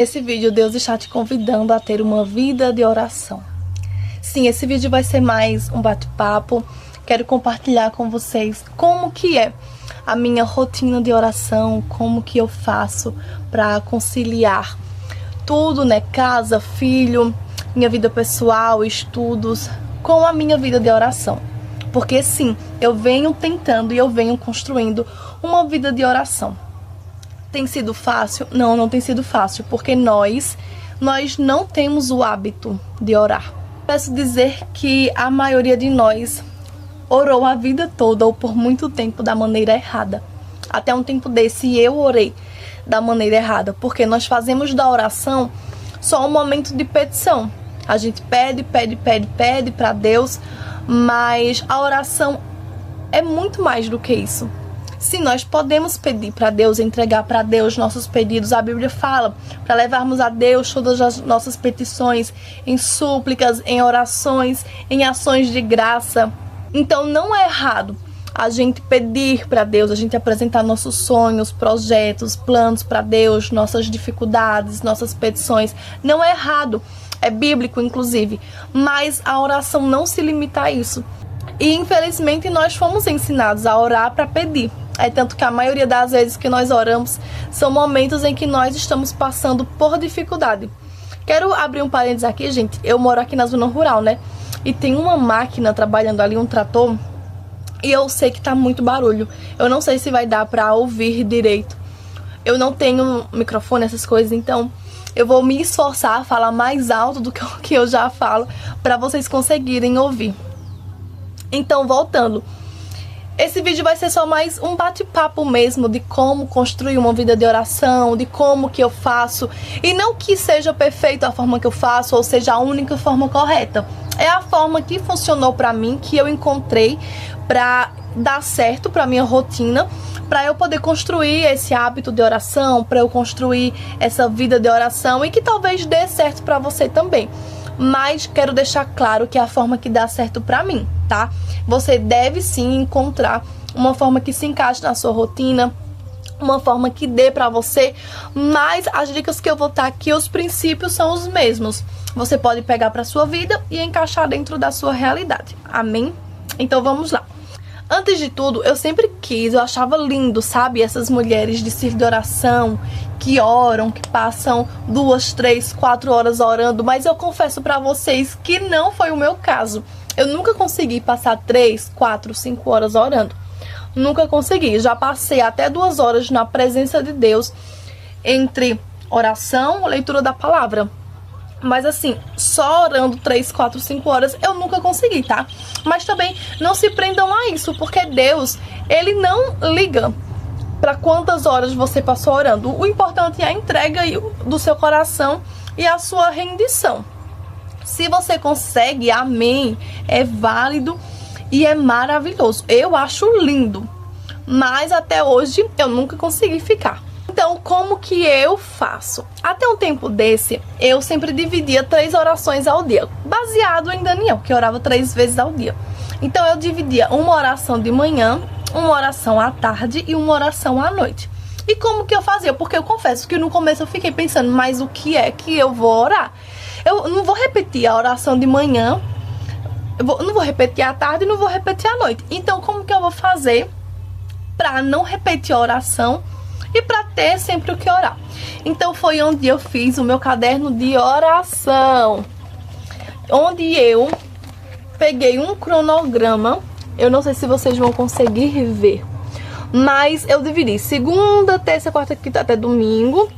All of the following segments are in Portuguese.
Nesse vídeo, Deus está te convidando a ter uma vida de oração. Sim, esse vídeo vai ser mais um bate-papo. Quero compartilhar com vocês como que é a minha rotina de oração, como que eu faço para conciliar tudo, né? Casa, filho, minha vida pessoal, estudos, com a minha vida de oração. Porque sim, eu venho tentando e eu venho construindo uma vida de oração. Tem sido fácil? Não, não tem sido fácil, porque nós não temos o hábito de orar. Peço dizer que a maioria de nós orou a vida toda ou por muito tempo da maneira errada. Até um tempo desse eu orei da maneira errada, porque nós fazemos da oração só um momento de petição. A gente pede para Deus, mas a oração é muito mais do que isso. Sim, nós podemos pedir para Deus, entregar para Deus nossos pedidos. A Bíblia fala para levarmos a Deus todas as nossas petições em súplicas, em orações, em ações de graça. Então não é errado a gente pedir para Deus, a gente apresentar nossos sonhos, projetos, planos para Deus, nossas dificuldades, nossas petições. Não é errado, é bíblico inclusive, mas a oração não se limita a isso. E infelizmente nós fomos ensinados a orar para pedir. É tanto que a maioria das vezes que nós oramos são momentos em que nós estamos passando por dificuldade. Quero abrir um parênteses aqui, gente. Eu moro aqui na zona rural, né? E tem uma máquina trabalhando ali, um trator. E eu sei que tá muito barulho. Eu não sei se vai dar pra ouvir direito. Eu não tenho microfone, essas coisas, então eu vou me esforçar a falar mais alto do que eu já falo, pra vocês conseguirem ouvir. Então, voltando. Esse vídeo vai ser só mais um bate-papo mesmo de como construir uma vida de oração, de como que eu faço. E não que seja perfeito a forma que eu faço, ou seja a única forma correta. É a forma que funcionou pra mim, que eu encontrei pra dar certo pra minha rotina, pra eu poder construir esse hábito de oração, pra eu construir essa vida de oração e que talvez dê certo pra você também. Mas quero deixar claro que é a forma que dá certo pra mim, tá? Você deve sim encontrar uma forma que se encaixe na sua rotina, uma forma que dê pra você, mas as dicas que eu vou estar aqui, os princípios são os mesmos. Você pode pegar pra sua vida e encaixar dentro da sua realidade, amém? Então vamos lá. Antes de tudo, eu sempre quis, eu achava lindo, sabe? Essas mulheres de círculo de oração, que oram, que passam 2, 3, 4 horas orando. Mas eu confesso pra vocês que não foi o meu caso. Eu nunca consegui passar 3, 4, 5 horas orando. Nunca consegui. Já passei até 2 horas na presença de Deus, entre oração e leitura da palavra. Mas assim, só orando 3, 4, 5 horas eu nunca consegui, tá? Mas também não se prendam a isso, porque Deus, Ele não liga pra quantas horas você passou orando. O importante é a entrega do seu coração e a sua rendição. Se você consegue, amém, é válido e é maravilhoso. Eu acho lindo, mas até hoje eu nunca consegui ficar. Então, como que eu faço? Até um tempo desse, eu sempre dividia 3 orações ao dia, baseado em Daniel, que orava 3 vezes ao dia. Então, eu dividia uma oração de manhã, uma oração à tarde e uma oração à noite. E como que eu fazia? Porque eu confesso que no começo eu fiquei pensando, mas o que é que eu vou orar? Eu não vou repetir a oração de manhã, não vou repetir à tarde e não vou repetir à noite. Então, como que eu vou fazer para não repetir a oração e para ter sempre o que orar? Então foi onde eu fiz o meu caderno de oração, onde eu peguei um cronograma. Eu não sei se vocês vão conseguir ver, mas eu dividi segunda, terça, quarta, quinta até domingo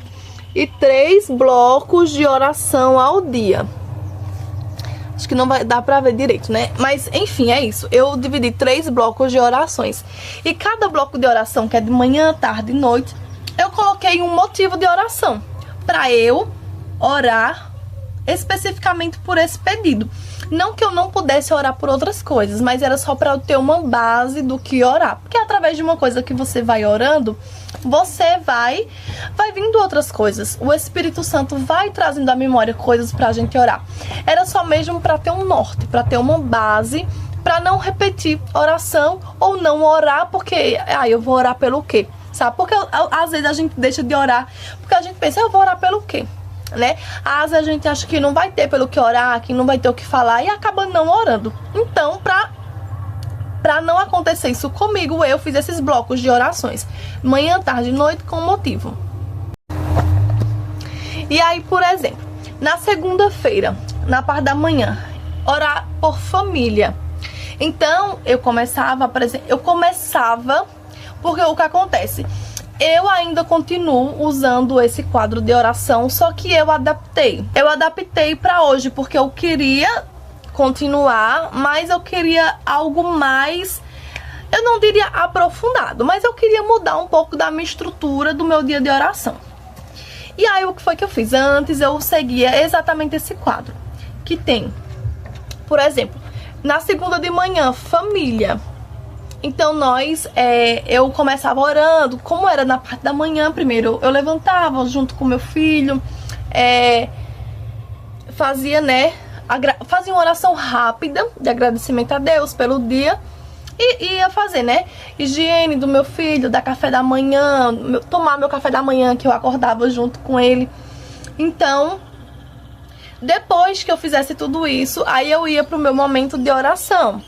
e 3 blocos de oração ao dia. Acho que não vai dar pra ver direito, né? Mas, enfim, é isso. Eu dividi 3 blocos de orações. E cada bloco de oração, que é de manhã, tarde e noite, eu coloquei um motivo de oração pra eu orar especificamente por esse pedido. Não que eu não pudesse orar por outras coisas, mas era só pra eu ter uma base do que orar. Porque através de uma coisa que você vai orando, você vai vindo outras coisas. O Espírito Santo vai trazendo à memória coisas pra gente orar. Era só mesmo pra ter um norte, pra ter uma base, pra não repetir oração ou não orar porque, eu vou orar pelo quê? Sabe? Porque às vezes a gente deixa de orar porque a gente pensa, eu vou orar pelo quê? né? Às vezes a gente acha que não vai ter pelo que orar, que não vai ter o que falar e acaba não orando. Então, pra não acontecer isso comigo, eu fiz esses blocos de orações, manhã, tarde e noite, com motivo. E aí, por exemplo, na segunda-feira, na parte da manhã, orar por família. Então, eu começava, porque o que acontece? Eu ainda continuo usando esse quadro de oração, só que eu adaptei. Eu adaptei para hoje, porque eu queria continuar, mas eu queria algo mais, eu não diria aprofundado, mas eu queria mudar um pouco da minha estrutura do meu dia de oração. E aí, o que foi que eu fiz? Antes eu seguia exatamente esse quadro, que tem, por exemplo, na segunda de manhã, família. Então eu começava orando, como era na parte da manhã, primeiro eu levantava junto com meu filho, fazia uma oração rápida de agradecimento a Deus pelo dia e ia fazer, higiene do meu filho, dar café da manhã, tomar meu café da manhã, que eu acordava junto com ele. Então, depois que eu fizesse tudo isso, aí eu ia pro meu momento de oração.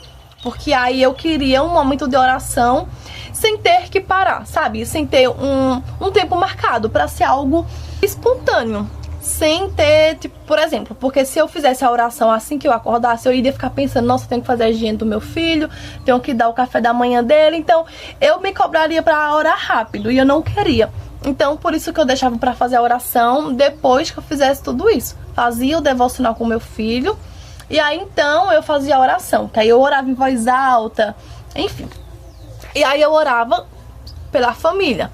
Porque aí eu queria um momento de oração sem ter que parar, sabe? Sem ter um tempo marcado, pra ser algo espontâneo. Sem ter, tipo, por exemplo, porque se eu fizesse a oração assim que eu acordasse, eu iria ficar pensando, nossa, eu tenho que fazer a higiene do meu filho, tenho que dar o café da manhã dele. Então, eu me cobraria pra orar rápido e eu não queria. Então, por isso que eu deixava pra fazer a oração depois que eu fizesse tudo isso. Fazia o devocional com meu filho. E aí, então, eu fazia a oração, que aí eu orava em voz alta, enfim. E aí eu orava pela família.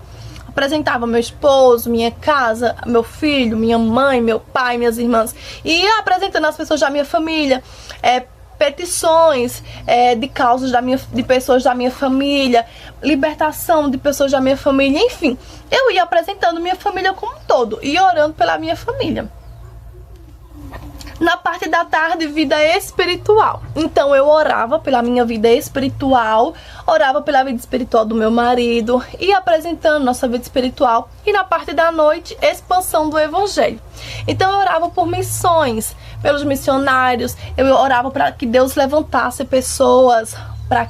Apresentava meu esposo, minha casa, meu filho, minha mãe, meu pai, minhas irmãs. E ia apresentando as pessoas da minha família, petições de causas de pessoas da minha família, libertação de pessoas da minha família, enfim. Eu ia apresentando minha família como um todo e orando pela minha família. Na parte da tarde, vida espiritual. Então eu orava pela minha vida espiritual, orava pela vida espiritual do meu marido, ia apresentando nossa vida espiritual. E na parte da noite, expansão do evangelho. Então eu orava por missões, pelos missionários, eu orava para que Deus levantasse pessoas, para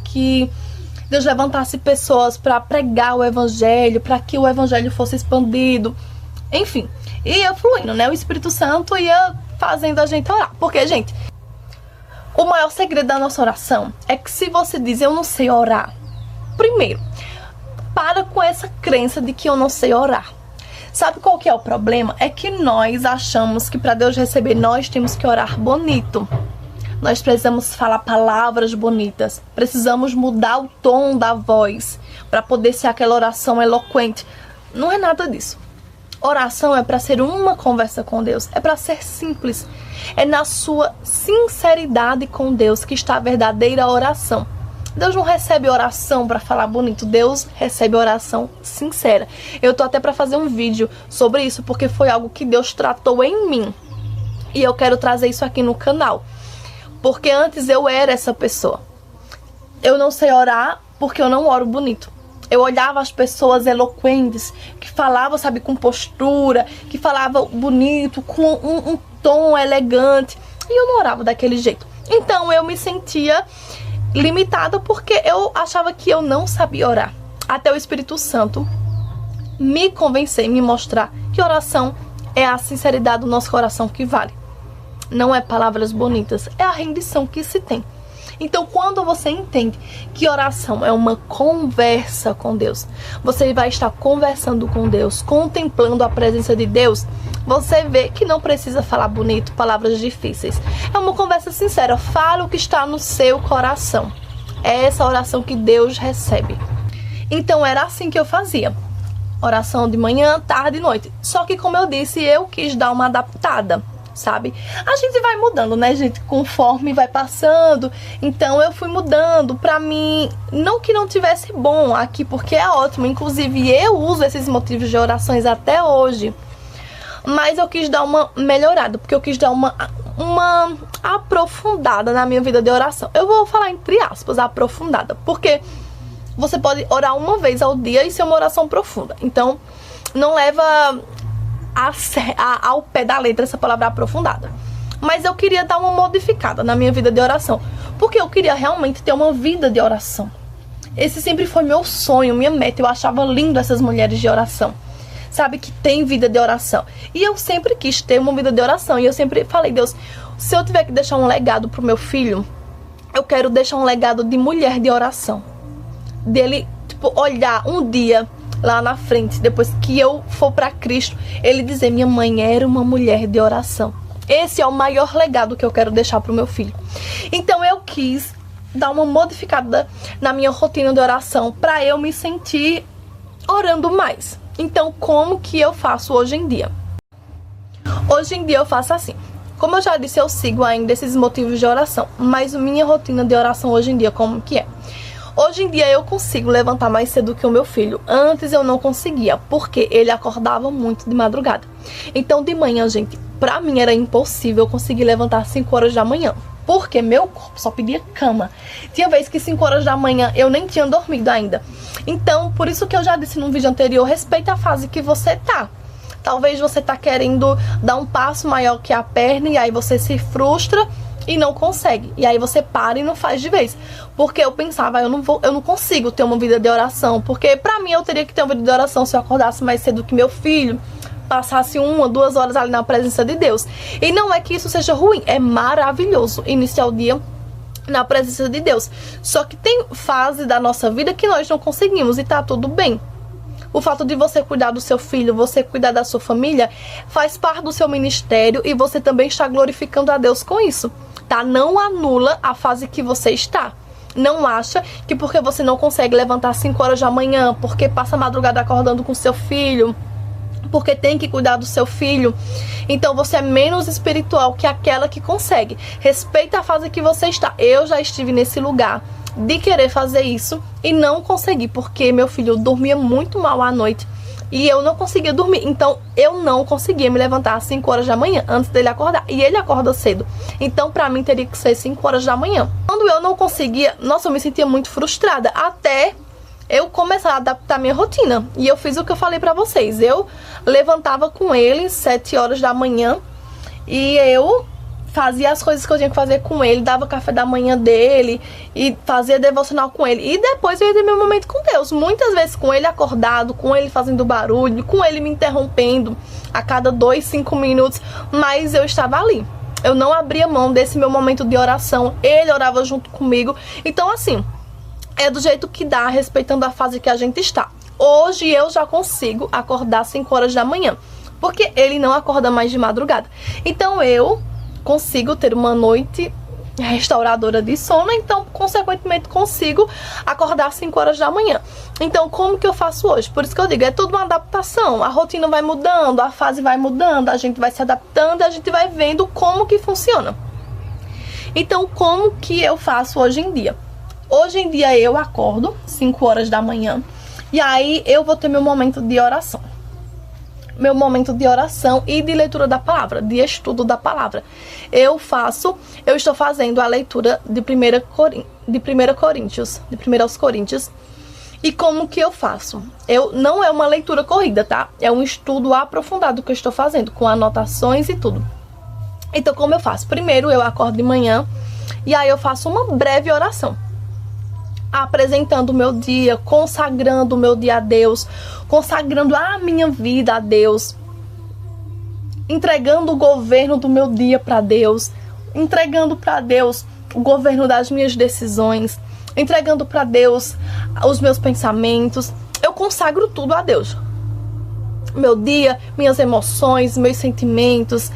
pregar o evangelho, para que o evangelho fosse expandido. Enfim, ia fluindo, O Espírito Santo ia fazendo a gente orar. Porque, gente, o maior segredo da nossa oração é que se você diz, eu não sei orar, primeiro, para com essa crença de que eu não sei orar. Sabe qual que é o problema? É que nós achamos que para Deus receber, nós temos que orar bonito. Nós precisamos falar palavras bonitas. Precisamos mudar o tom da voz para poder ser aquela oração eloquente. Não é nada disso. Oração é para ser uma conversa com Deus, é para ser simples. É na sua sinceridade com Deus que está a verdadeira oração. Deus não recebe oração para falar bonito, Deus recebe oração sincera. Eu tô até para fazer um vídeo sobre isso, porque foi algo que Deus tratou em mim. E eu quero trazer isso aqui no canal. Porque antes eu era essa pessoa. Eu não sei orar porque eu não oro bonito. Eu olhava as pessoas eloquentes, que falavam, sabe, com postura, que falavam bonito, com um tom elegante. E eu não orava daquele jeito. Então eu me sentia limitada porque eu achava que eu não sabia orar. Até o Espírito Santo me convencer, me mostrar que oração é a sinceridade do nosso coração que vale. Não é palavras bonitas, é a rendição que se tem. Então, quando você entende que oração é uma conversa com Deus, você vai estar conversando com Deus, contemplando a presença de Deus, você vê que não precisa falar bonito, palavras difíceis. É uma conversa sincera, fala o que está no seu coração. É essa oração que Deus recebe. Então, era assim que eu fazia. Oração de manhã, tarde e noite. Só que, como eu disse, eu quis dar uma adaptada. Sabe? A gente vai mudando, gente? Conforme vai passando. Então eu fui mudando pra mim. Não que não tivesse bom aqui, porque é ótimo. Inclusive eu uso esses motivos de orações até hoje. Mas eu quis dar uma melhorada, porque eu quis dar uma aprofundada na minha vida de oração. Eu vou falar entre aspas, aprofundada. Porque você pode orar uma vez ao dia e ser uma oração profunda. Então não leva ao pé da letra essa palavra aprofundada. Mas eu queria dar uma modificada na minha vida de oração, porque eu queria realmente ter uma vida de oração. Esse sempre foi meu sonho, minha meta. Eu achava lindo essas mulheres de oração, sabe, que tem vida de oração. E eu sempre quis ter uma vida de oração. E eu sempre falei, Deus, se eu tiver que deixar um legado pro meu filho, eu quero deixar um legado de mulher de oração. Dele, tipo, olhar um dia lá na frente, depois que eu for para Cristo, ele dizer, minha mãe era uma mulher de oração. Esse é o maior legado que eu quero deixar pro meu filho. Então eu quis dar uma modificada na minha rotina de oração para eu me sentir orando mais. Então, como que eu faço hoje em dia? Hoje em dia eu faço assim. Como eu já disse, eu sigo ainda esses motivos de oração, mas minha rotina de oração hoje em dia, como que é? Hoje em dia eu consigo levantar mais cedo que o meu filho. Antes eu não conseguia, porque ele acordava muito de madrugada. Então de manhã, gente, pra mim era impossível eu conseguir levantar às 5 horas da manhã, porque meu corpo só pedia cama. Tinha vez que 5 horas da manhã eu nem tinha dormido ainda. Então, por isso que eu já disse no vídeo anterior, respeita a fase que você tá. Talvez você tá querendo dar um passo maior que a perna e aí você se frustra e não consegue. E aí você para e não faz de vez. Porque eu pensava, eu não consigo ter uma vida de oração. Porque pra mim eu teria que ter uma vida de oração se eu acordasse mais cedo que meu filho, passasse 1 ou 2 horas ali na presença de Deus. E não é que isso seja ruim, é maravilhoso iniciar o dia na presença de Deus. Só que tem fase da nossa vida que nós não conseguimos e tá tudo bem. O fato de você cuidar do seu filho, você cuidar da sua família, faz parte do seu ministério e você também está glorificando a Deus com isso, tá? Não anula a fase que você está. Não acha que porque você não consegue levantar às 5 horas da manhã, porque passa a madrugada acordando com seu filho, porque tem que cuidar do seu filho, então você é menos espiritual que aquela que consegue. Respeita a fase que você está. Eu já estive nesse lugar de querer fazer isso e não consegui, porque meu filho dormia muito mal à noite e eu não conseguia dormir. Então eu não conseguia me levantar às 5 horas da manhã antes dele acordar, e ele acorda cedo, então pra mim teria que ser 5 horas da manhã. Quando eu não conseguia, nossa, eu me sentia muito frustrada, até eu começar a adaptar minha rotina. E eu fiz o que eu falei pra vocês. Eu levantava com ele 7 horas da manhã e eu fazia as coisas que eu tinha que fazer com ele, dava café da manhã dele e fazia devocional com ele. E depois eu ia ter meu momento com Deus. Muitas vezes com ele acordado, com ele fazendo barulho, com ele me interrompendo a cada 2, 5 minutos. Mas eu estava ali. Eu não abria mão desse meu momento de oração. Ele orava junto comigo. Então assim, é do jeito que dá, respeitando a fase que a gente está. Hoje eu já consigo acordar às 5 horas da manhã, porque ele não acorda mais de madrugada. Então eu consigo ter uma noite restauradora de sono, então consequentemente consigo acordar às 5 horas da manhã. Então como que eu faço hoje? Por isso que eu digo, é tudo uma adaptação. A rotina vai mudando, a fase vai mudando, a gente vai se adaptando e a gente vai vendo como que funciona. Então como que eu faço hoje em dia? Hoje em dia eu acordo 5 horas da manhã e aí eu vou ter meu momento de oração. Meu momento de oração e de leitura da palavra, de estudo da palavra. Eu estou fazendo a leitura de 1 aos Coríntios. E como que eu faço? Não é uma leitura corrida, tá? É um estudo aprofundado que eu estou fazendo, com anotações e tudo. Então como eu faço? Primeiro eu acordo de manhã e aí eu faço uma breve oração, apresentando o meu dia, consagrando o meu dia a Deus, consagrando a minha vida a Deus, entregando o governo do meu dia para Deus, entregando para Deus o governo das minhas decisões, entregando para Deus os meus pensamentos. Eu consagro tudo a Deus. Meu dia, minhas emoções, meus sentimentos.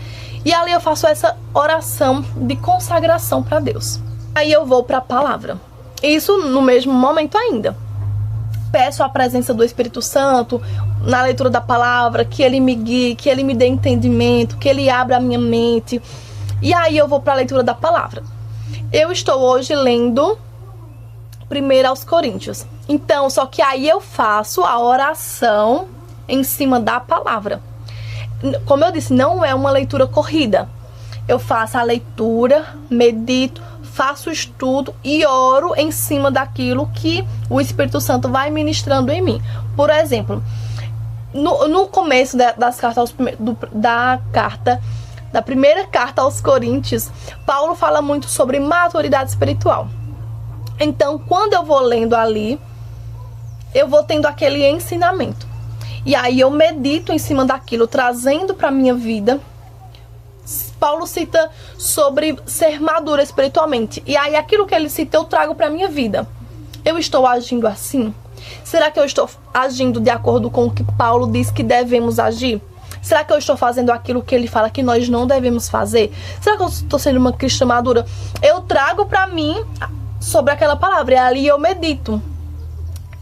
E ali eu faço essa oração de consagração para Deus. Aí eu vou para a palavra. Isso no mesmo momento ainda. Peço a presença do Espírito Santo na leitura da palavra, que ele me guie, que ele me dê entendimento, que ele abra a minha mente. E aí eu vou para a leitura da palavra. Eu estou hoje lendo 1 aos Coríntios. Então, só que aí eu faço a oração em cima da palavra. Como eu disse, não é uma leitura corrida. Eu faço a leitura, medito, faço estudo e oro em cima daquilo que o Espírito Santo vai ministrando em mim. Por exemplo, no começo das cartas da primeira carta aos Coríntios, Paulo fala muito sobre maturidade espiritual. Então, quando eu vou lendo ali, eu vou tendo aquele ensinamento. E aí eu medito em cima daquilo, trazendo para minha vida. Paulo cita sobre ser madura espiritualmente. E aí aquilo que ele cita eu trago para minha vida. Eu estou agindo assim? Será que eu estou agindo de acordo com o que Paulo diz que devemos agir? Será que eu estou fazendo aquilo que ele fala que nós não devemos fazer? Será que eu estou sendo uma cristã madura? Eu trago para mim sobre aquela palavra e ali eu medito.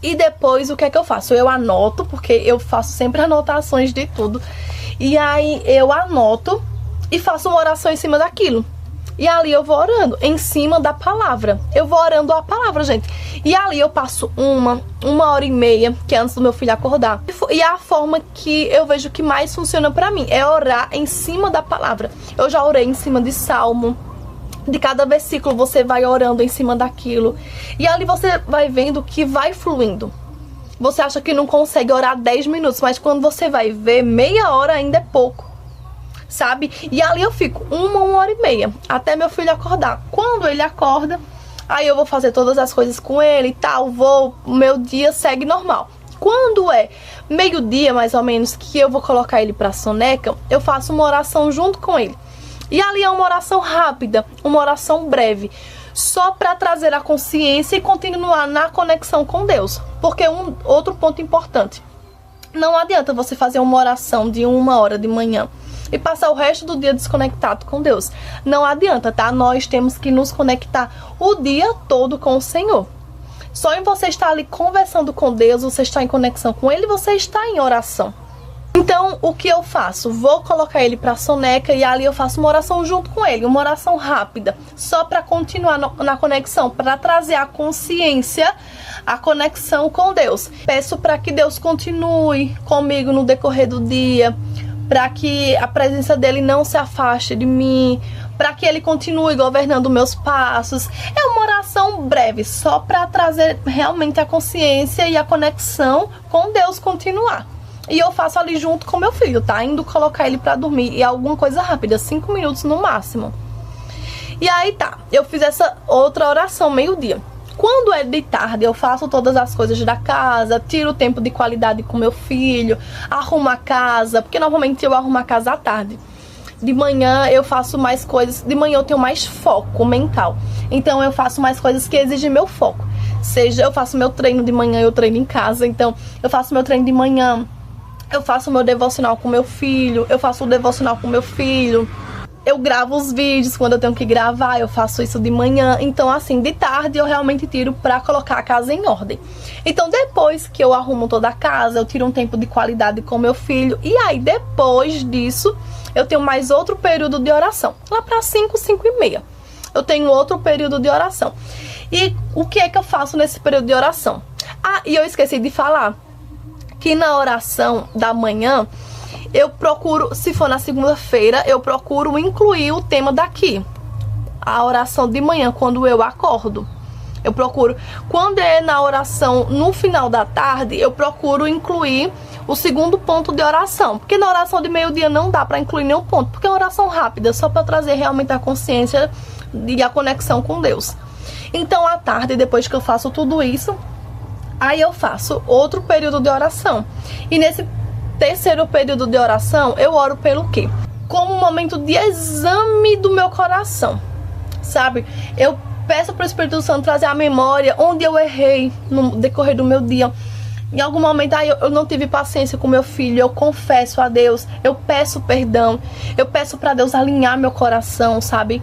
E depois o que é que eu faço? Eu anoto, porque eu faço sempre anotações de tudo. E aí eu anoto e faço uma oração em cima daquilo. E ali eu vou orando em cima da palavra. Eu vou orando a palavra, gente. E ali eu passo uma hora e meia, que é antes do meu filho acordar. E a forma que eu vejo que mais funciona pra mim é orar em cima da palavra. Eu já orei em cima de salmo. De cada versículo você vai orando em cima daquilo. E ali você vai vendo que vai fluindo. Você acha que não consegue orar 10 minutos, mas quando você vai ver, meia hora ainda é pouco. Sabe? E ali eu fico uma hora e meia, até meu filho acordar. Quando ele acorda, aí eu vou fazer todas as coisas com ele e tal, o meu dia segue normal. Quando é meio-dia, mais ou menos, que eu vou colocar ele pra soneca, eu faço uma oração junto com ele. E ali é uma oração rápida, uma oração breve, só para trazer a consciência e continuar na conexão com Deus. Porque outro ponto importante, não adianta você fazer uma oração de 1 hora de manhã e passar o resto do dia desconectado com Deus. Não adianta, tá? Nós temos que nos conectar o dia todo com o Senhor. Só em você estar ali conversando com Deus, você está em conexão com Ele, você está em oração. Então, o que eu faço? Vou colocar ele pra soneca e ali eu faço uma oração junto com ele, uma oração rápida, só para continuar na conexão, para trazer a consciência, a conexão com Deus. Peço para que Deus continue comigo no decorrer do dia, para que a presença dele não se afaste de mim, para que ele continue governando meus passos. É uma oração breve, só para trazer realmente a consciência e a conexão com Deus continuar. E eu faço ali junto com meu filho, tá? Indo colocar ele pra dormir. E alguma coisa rápida, 5 minutos no máximo. E aí tá, eu fiz essa outra oração meio-dia. Quando é de tarde, eu faço todas as coisas da casa, tiro o tempo de qualidade com meu filho, arrumo a casa, porque normalmente eu arrumo a casa à tarde. De manhã eu faço mais coisas, de manhã eu tenho mais foco mental. Então eu faço mais coisas que exigem meu foco. Seja, eu faço meu treino de manhã, eu treino em casa, então eu faço meu treino de manhã. Eu faço o meu devocional com meu filho, eu faço o devocional com meu filho. Eu gravo os vídeos quando eu tenho que gravar, eu faço isso de manhã. Então, assim, de tarde eu realmente tiro pra colocar a casa em ordem. Então, depois que eu arrumo toda a casa, eu tiro um tempo de qualidade com meu filho. E aí, depois disso, eu tenho mais outro período de oração. Lá pra 5, 5 e meia. Eu tenho outro período de oração. E o que é que eu faço nesse período de oração? Ah, e eu esqueci de falar que na oração da manhã, eu procuro, se for na segunda-feira, eu procuro incluir o tema daqui. A oração de manhã, quando eu acordo. Eu procuro, quando é na oração no final da tarde, eu procuro incluir o segundo ponto de oração. Porque na oração de meio-dia não dá para incluir nenhum ponto, porque é uma oração rápida, só para trazer realmente a consciência e a conexão com Deus. Então, à tarde, depois que eu faço tudo isso, aí eu faço outro período de oração. E nesse terceiro período de oração, eu oro pelo quê? Como um momento de exame do meu coração, sabe? Eu peço para o Espírito Santo trazer à memória onde eu errei no decorrer do meu dia. Em algum momento eu não tive paciência com meu filho, eu confesso a Deus, eu peço perdão, eu peço para Deus alinhar meu coração, sabe?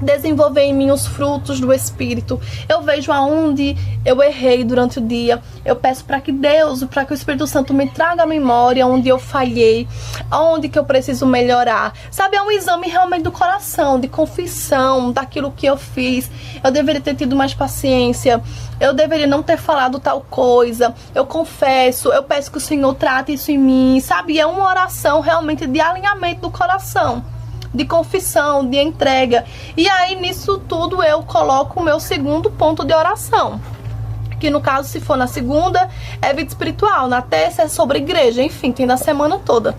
Desenvolver em mim os frutos do Espírito. Eu vejo aonde eu errei durante o dia. Eu peço para que Deus, para que o Espírito Santo me traga a memória onde eu falhei, onde que eu preciso melhorar. Sabe, é um exame realmente do coração, de confissão daquilo que eu fiz. Eu deveria ter tido mais paciência. Eu deveria não ter falado tal coisa. Eu confesso, eu peço que o Senhor trate isso em mim. Sabe, é uma oração realmente de alinhamento do coração, de confissão, de entrega. E aí nisso tudo eu coloco o meu segundo ponto de oração, Que no caso, se for na segunda, é vida espiritual, na terça é sobre igreja, enfim, tem da semana toda.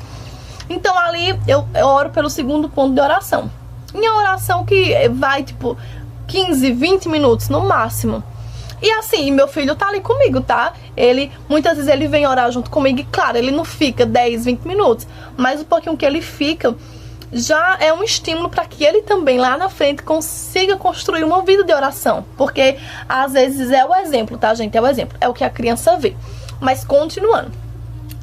Então ali eu oro pelo segundo ponto de oração. Minha oração que vai tipo 15, 20 minutos no máximo. E assim, meu filho tá ali comigo, tá? Ele, muitas vezes ele vem orar junto comigo e claro, ele não fica 10, 20 minutos. Mas o pouquinho que ele fica já é um estímulo para que ele também lá na frente consiga construir uma vida de oração. Porque às vezes é o exemplo, tá, gente? É o exemplo, é o que a criança vê. Mas continuando,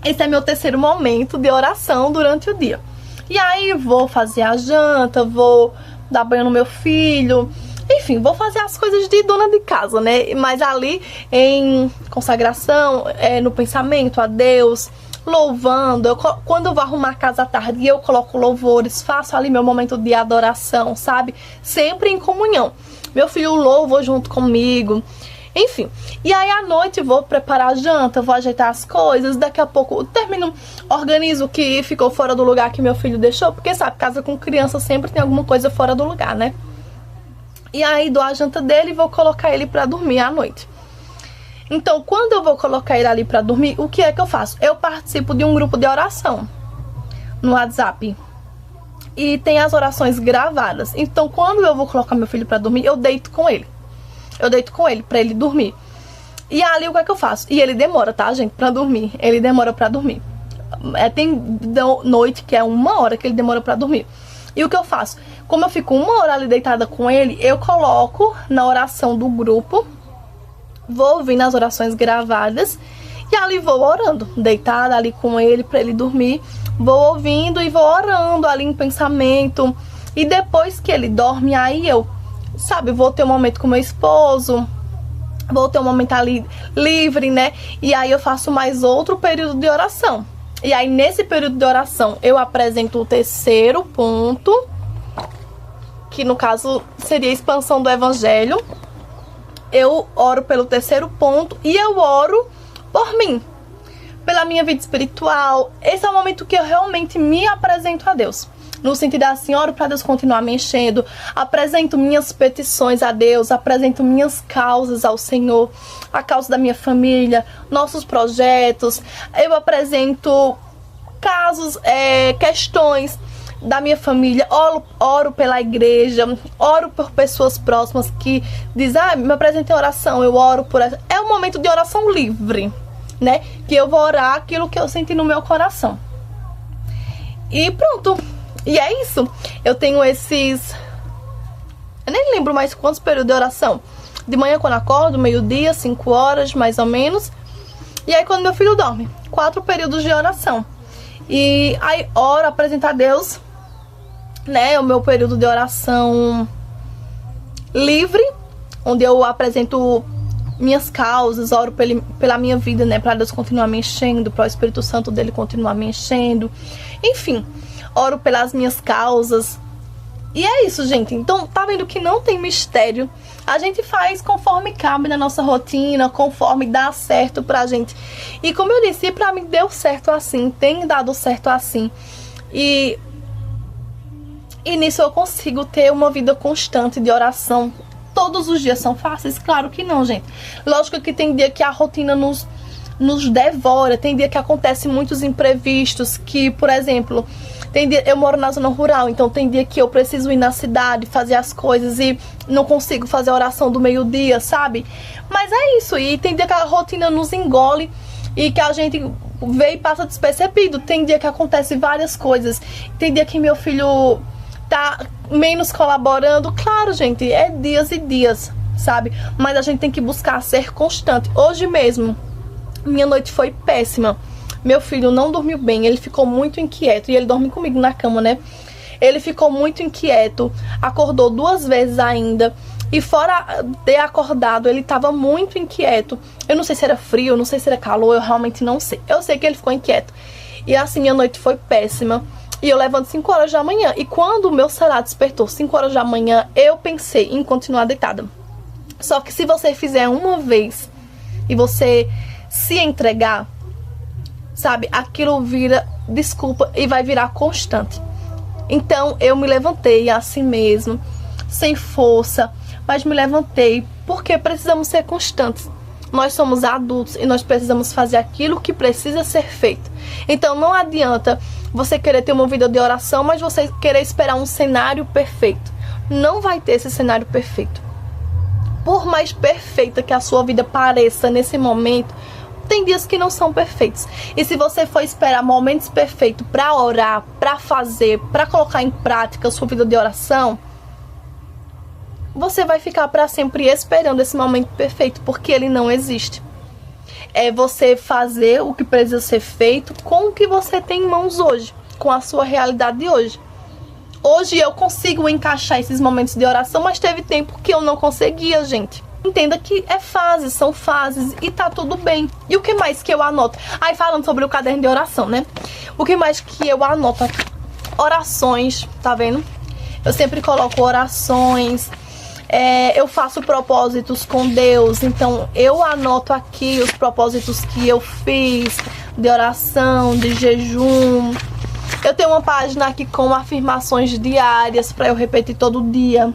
esse é meu terceiro momento de oração durante o dia. E aí vou fazer a janta, vou dar banho no meu filho, enfim, vou fazer as coisas de dona de casa, né? Mas ali em consagração, no pensamento a Deus, louvando. Quando eu vou arrumar a casa à tarde, eu coloco louvores, faço ali meu momento de adoração, sabe? Sempre em comunhão. Meu filho louva junto comigo. Enfim, e aí à noite vou preparar a janta, vou ajeitar as coisas, daqui a pouco eu termino, organizo o que ficou fora do lugar que meu filho deixou, porque sabe, casa com criança sempre tem alguma coisa fora do lugar, né? E aí dou a janta dele e vou colocar ele pra dormir à noite. Então, quando eu vou colocar ele ali pra dormir, o que é que eu faço? Eu participo de um grupo de oração no WhatsApp. E tem as orações gravadas. Então, quando eu vou colocar meu filho pra dormir, eu deito com ele. Eu deito com ele pra ele dormir. E ali o que é que eu faço? E ele demora, tá, gente, pra dormir. Ele demora pra dormir. Tem noite que é 1 hora que ele demora pra dormir. E o que eu faço? Como eu fico 1 hora ali deitada com ele, eu coloco na oração do grupo, vou ouvindo as orações gravadas e ali vou orando, deitada ali com ele pra ele dormir. Vou ouvindo e vou orando ali em pensamento. E depois que ele dorme, aí eu, sabe, vou ter um momento com meu esposo, vou ter um momento ali livre, né? E aí eu faço mais outro período de oração. E aí nesse período de oração eu apresento o terceiro ponto, que no caso seria a expansão do evangelho. Eu oro pelo terceiro ponto e eu oro por mim, pela minha vida espiritual. Esse é o momento que eu realmente me apresento a Deus. No sentido assim, oro para Deus continuar me enchendo, apresento minhas petições a Deus, apresento minhas causas ao Senhor, a causa da minha família, nossos projetos. Eu apresento casos, questões da minha família, oro pela igreja, oro por pessoas próximas que dizem, me apresentem em oração, eu oro por essa. É um momento de oração livre, né? Que eu vou orar aquilo que eu senti no meu coração. E pronto. E é isso. Eu tenho esses... Eu nem lembro mais quantos períodos de oração. De manhã quando acordo, meio-dia, 5 horas, mais ou menos. E aí quando meu filho dorme, 4 períodos de oração. E aí oro, apresentar a Deus, né? O meu período de oração livre, onde eu apresento minhas causas, oro pela minha vida, né? Para Deus continuar me enchendo, para o Espírito Santo dele continuar me enchendo. Enfim, oro pelas minhas causas. E é isso, gente. Então, tá vendo que não tem mistério. A gente faz conforme cabe na nossa rotina, conforme dá certo pra gente. E como eu disse, pra mim deu certo assim, tem dado certo assim. E nisso eu consigo ter uma vida constante de oração. Todos os dias são fáceis? Claro que não, gente. Lógico que tem dia que a rotina nos devora, tem dia que acontecem muitos imprevistos, que, por exemplo, tem dia, eu moro na zona rural, então tem dia que eu preciso ir na cidade, fazer as coisas e não consigo fazer a oração do meio-dia, sabe? Mas é isso, e tem dia que a rotina nos engole e que a gente vê e passa despercebido. Tem dia que acontece várias coisas, tem dia que meu filho tá menos colaborando. Claro, gente, é dias e dias, sabe? Mas a gente tem que buscar ser constante. Hoje mesmo minha noite foi péssima. Meu filho não dormiu bem, ele ficou muito inquieto. E ele dorme comigo na cama, né? Ele ficou muito inquieto, acordou 2 vezes ainda. E fora ter acordado, ele tava muito inquieto. Eu não sei se era frio, eu não sei se era calor, eu realmente não sei. Eu sei que ele ficou inquieto. E assim, minha noite foi péssima. E eu levanto 5 horas da manhã. E quando o meu celular despertou 5 horas da manhã, eu pensei em continuar deitada. Só que se você fizer uma vez e você se entregar, sabe, aquilo vira desculpa e vai virar constante. Então eu me levantei assim mesmo, sem força, mas me levantei, porque precisamos ser constantes. nós somos adultos e nós precisamos fazer aquilo que precisa ser feito. Então não adianta você querer ter uma vida de oração, mas você querer esperar um cenário perfeito. Não vai ter esse cenário perfeito. Por mais perfeita que a sua vida pareça nesse momento, tem dias que não são perfeitos. E se você for esperar momentos perfeitos para orar, para fazer, para colocar em prática a sua vida de oração, você vai ficar para sempre esperando esse momento perfeito, porque ele não existe. É você fazer o que precisa ser feito com o que você tem em mãos hoje, com a sua realidade de hoje. Hoje eu consigo encaixar esses momentos de oração, mas teve tempo que eu não conseguia, gente. Entenda que é fases, são fases e tá tudo bem. E o que mais que eu anoto? Aí falando sobre o caderno de oração, né? O que mais que eu anoto aqui? Orações, tá vendo? Eu sempre coloco orações. Eu faço propósitos com Deus, então eu anoto aqui os propósitos que eu fiz de oração, de jejum. Eu tenho uma página aqui com afirmações diárias para eu repetir todo dia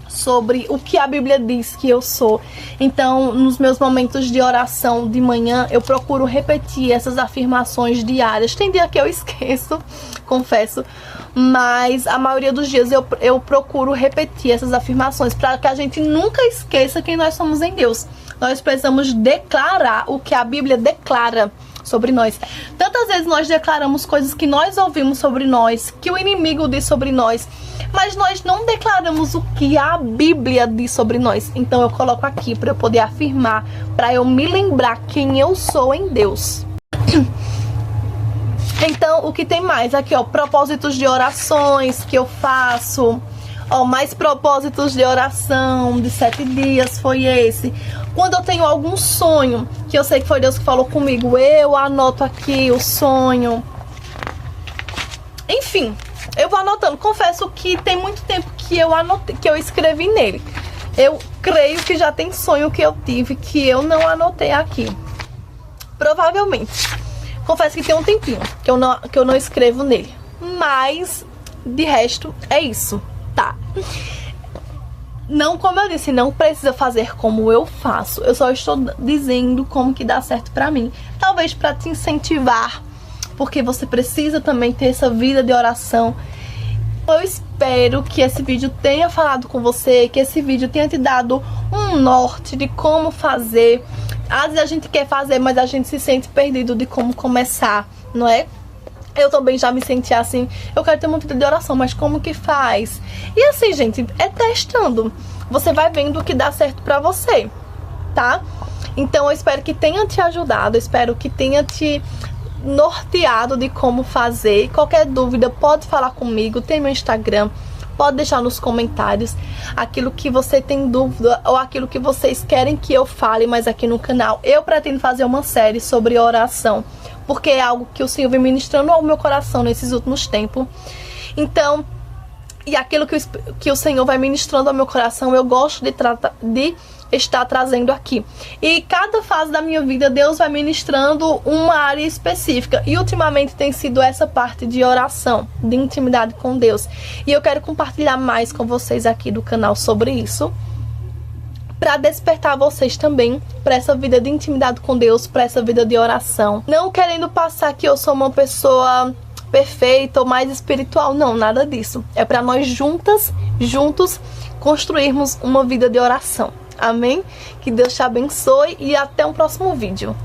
sobre o que a Bíblia diz que eu sou. Então, nos meus momentos de oração de manhã, eu procuro repetir essas afirmações diárias. Tem dia que eu esqueço, confesso, mas a maioria dos dias eu procuro repetir essas afirmações para que a gente nunca esqueça quem nós somos em Deus. Nós precisamos declarar o que a Bíblia declara sobre nós. Tantas vezes nós declaramos coisas que nós ouvimos sobre nós, que o inimigo diz sobre nós, mas nós não declaramos o que a Bíblia diz sobre nós. Então eu coloco aqui para eu poder afirmar, para eu me lembrar quem eu sou em Deus. Então, o que tem mais? Aqui, ó, propósitos de orações que eu faço. Ó, mais propósitos de oração de 7 dias foi esse. Quando eu tenho algum sonho, que eu sei que foi Deus que falou comigo, eu anoto aqui o sonho. Enfim, eu vou anotando. Confesso que tem muito tempo que eu anotei, que eu escrevi nele. Eu creio que já tem sonho que eu tive que eu não anotei aqui. Provavelmente. Confesso que tem um tempinho que eu não escrevo nele. Mas, de resto, é isso, tá? Não, como eu disse, não precisa fazer como eu faço. Eu só estou dizendo como que dá certo pra mim. Talvez pra te incentivar, porque você precisa também ter essa vida de oração. Eu espero que esse vídeo tenha falado com você, que esse vídeo tenha te dado um norte de como fazer. Às vezes a gente quer fazer, mas a gente se sente perdido de como começar, não é? Eu também já me senti assim, eu quero ter uma vida de oração, mas como que faz? E assim, gente, é testando. Você vai vendo o que dá certo pra você, tá? Então eu espero que tenha te ajudado, eu espero que tenha te norteado de como fazer. Qualquer dúvida pode falar comigo, tem meu Instagram, pode deixar nos comentários aquilo que você tem dúvida ou aquilo que vocês querem que eu fale mais aqui no canal. Eu pretendo fazer uma série sobre oração, porque é algo que o Senhor vem ministrando ao meu coração nesses últimos tempos. Então, e aquilo que o Senhor vai ministrando ao meu coração, eu gosto de estar trazendo aqui. E cada fase da minha vida, Deus vai ministrando uma área específica. E ultimamente tem sido essa parte de oração, de intimidade com Deus. E eu quero compartilhar mais com vocês aqui do canal sobre isso, para despertar vocês também para essa vida de intimidade com Deus, para essa vida de oração. Não querendo passar que eu sou uma pessoa perfeita ou mais espiritual, não, nada disso. É para nós juntos, construirmos uma vida de oração. Amém? Que Deus te abençoe e até um próximo vídeo.